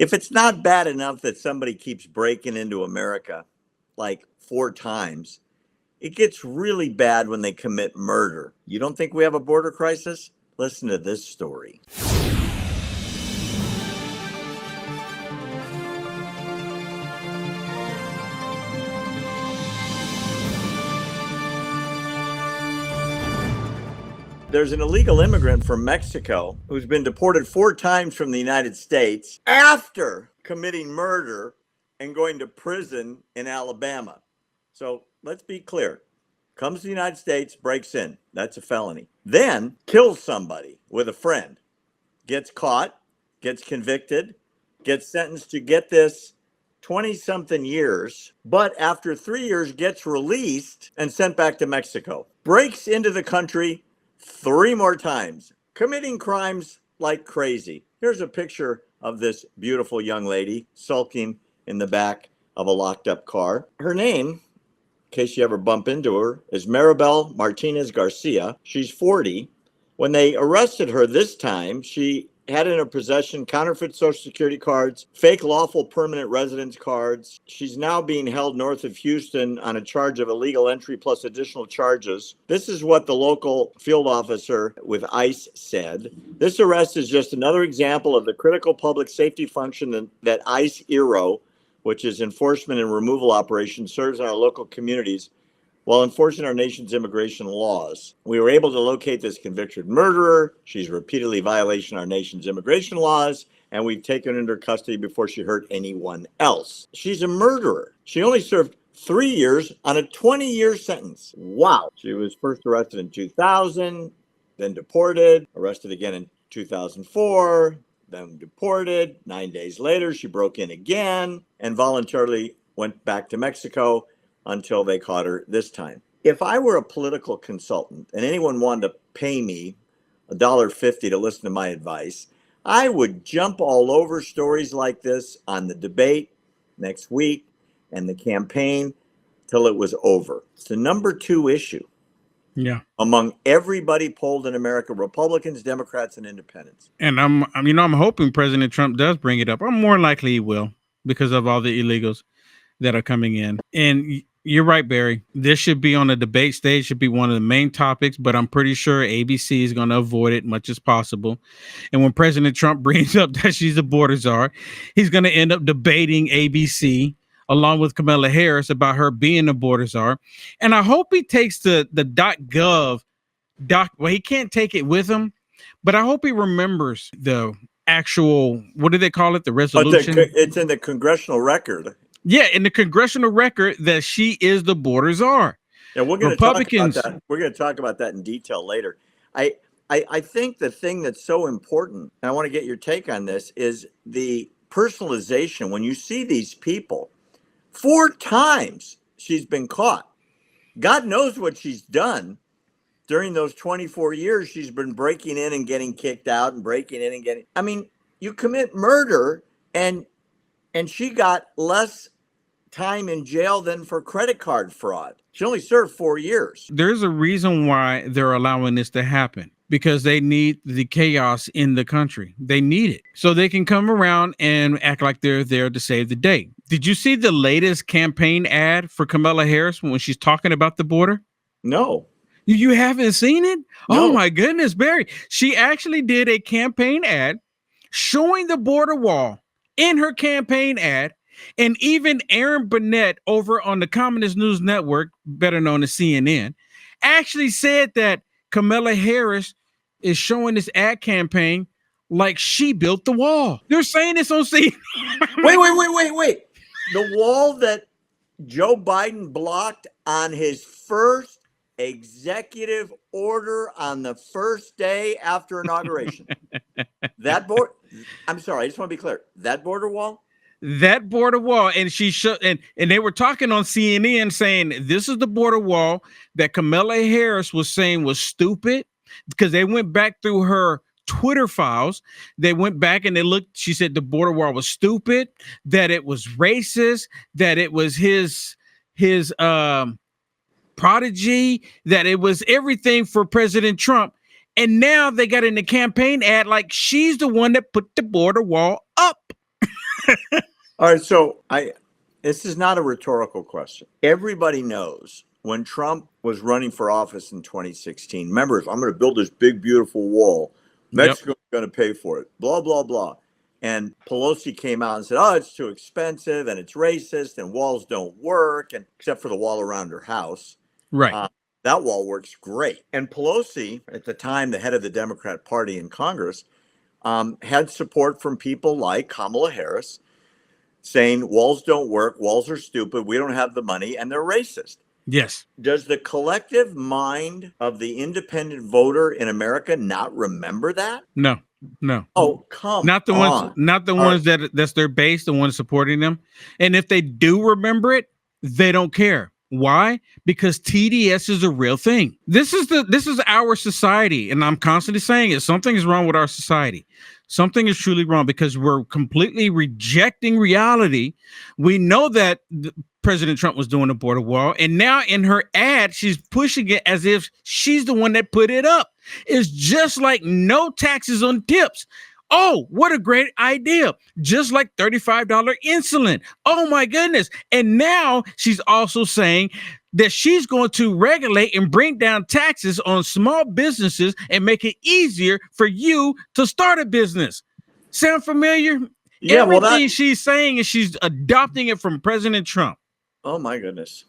If it's not bad enough that somebody keeps breaking into America like 4 times, it gets really bad when they commit murder. You don't think we have a border crisis? Listen to this story. There's an illegal immigrant from Mexico who's been deported 4 times from the United States after committing murder and going to prison in Alabama. So let's be clear. Comes to the United States, breaks in. That's a felony. Then kills somebody with a friend. Gets caught, gets convicted, gets sentenced to, get this, 20-something years, but after 3 years gets released and sent back to Mexico. Breaks into the country 3 more times, committing crimes like crazy. Here's a picture of this beautiful young lady sulking in the back of a locked up car. Her name, in case you ever bump into her, is Maribel Martinez Garcia. She's 40. When they arrested her this time, she had in her possession counterfeit Social Security cards, fake lawful permanent residence cards. She's now being held north of Houston on a charge of illegal entry plus additional charges. This is what the local field officer with ICE said. This arrest is just another example of the critical public safety function that ICE ERO, which is enforcement and removal operations, serves in our local communities while enforcing our nation's immigration laws. We were able to locate this convicted murderer. She's repeatedly violating our nation's immigration laws, and we've taken her into custody before she hurt anyone else. She's a murderer. She only served 3 years on a 20-year sentence. Wow. She was first arrested in 2000, then deported, arrested again in 2004, then deported. 9 days later, she broke in again and voluntarily went back to Mexico until they caught her this time. If I were a political consultant and anyone wanted to pay me $1.50 to listen to my advice, I would jump all over stories like this on the debate next week and the campaign till it was over. It's the number 2 issue. Yeah. Among everybody polled in America, Republicans, Democrats, and independents. And I'm hoping President Trump does bring it up. I'm more likely he will because of all the illegals that are coming in. And you're right, Barry. This should be on the debate stage, should be one of the main topics, but I'm pretty sure ABC is going to avoid it much as possible. And when President Trump brings up that she's a border czar, he's going to end up debating ABC along with Kamala Harris about her being a border czar. And I hope he takes the .gov well, he can't take it with him, but I hope he remembers the actual, what do they call it? The resolution. It's in the congressional record. Yeah, in the congressional record that she is the border czar. Yeah, we're going to talk about that. We're going to talk about that in detail later. I think the thing that's so important, and I want to get your take on this, is the personalization. When you see these people, 4 times she's been caught. God knows what she's done during those 24 years. She's been breaking in and getting kicked out and breaking in and getting. I mean, you commit murder and she got less time in jail than for credit card fraud. She only served 4 years. There's a reason why they're allowing this to happen, because they need the chaos in the country. They need it so they can come around and act like they're there to save the day. Did you see the latest campaign ad for Kamala Harris when she's talking about the border? No. You haven't seen it? No. Oh my goodness, Barry. She actually did a campaign ad showing the border wall in her campaign ad. And even Aaron Burnett over on the Communist News Network, better known as CNN, actually said that Kamala Harris is showing this ad campaign like she built the wall. They're saying this on CNN. Wait. The wall that Joe Biden blocked on his first executive order on the first day after inauguration. I'm sorry, I just want to be clear. That border wall? That border wall, and she and they were talking on CNN saying this is the border wall that Kamala Harris was saying was stupid, because they went back through her Twitter files. They went back and they looked. She said the border wall was stupid, that it was racist, that it was his prodigy, that it was everything for President Trump. And now they got in the campaign ad like she's the one that put the border wall up. All right, so this is not a rhetorical question. Everybody knows when Trump was running for office in 2016, remember, I'm going to build this big, beautiful wall. Yep. Mexico's going to pay for it, blah, blah, blah. And Pelosi came out and said, oh, it's too expensive and it's racist and walls don't work, and except for the wall around her house. Right. That wall works great. And Pelosi, at the time, the head of the Democrat Party in Congress, had support from people like Kamala Harris saying walls don't work, walls are stupid, we don't have the money, and they're racist. Yes. Does the collective mind of the independent voter in America not remember that? No. No. Oh, come Not the ones, on. not the All ones right. that's their base, the ones supporting them. And if they do remember it, they don't care. Why? Because TDS is a real thing. This is our society, and I'm constantly saying it. Something is wrong with our society. Something is truly wrong because we're completely rejecting reality. We know that President Trump was doing a border wall, and now in her ad, she's pushing it as if she's the one that put it up. It's just like no taxes on tips. Oh, what a great idea. Just like $35 insulin. Oh my goodness. And now she's also saying that she's going to regulate and bring down taxes on small businesses and make it easier for you to start a business. Sound familiar? Yeah, well, Everything she's saying is she's adopting it from President Trump. oh my goodness.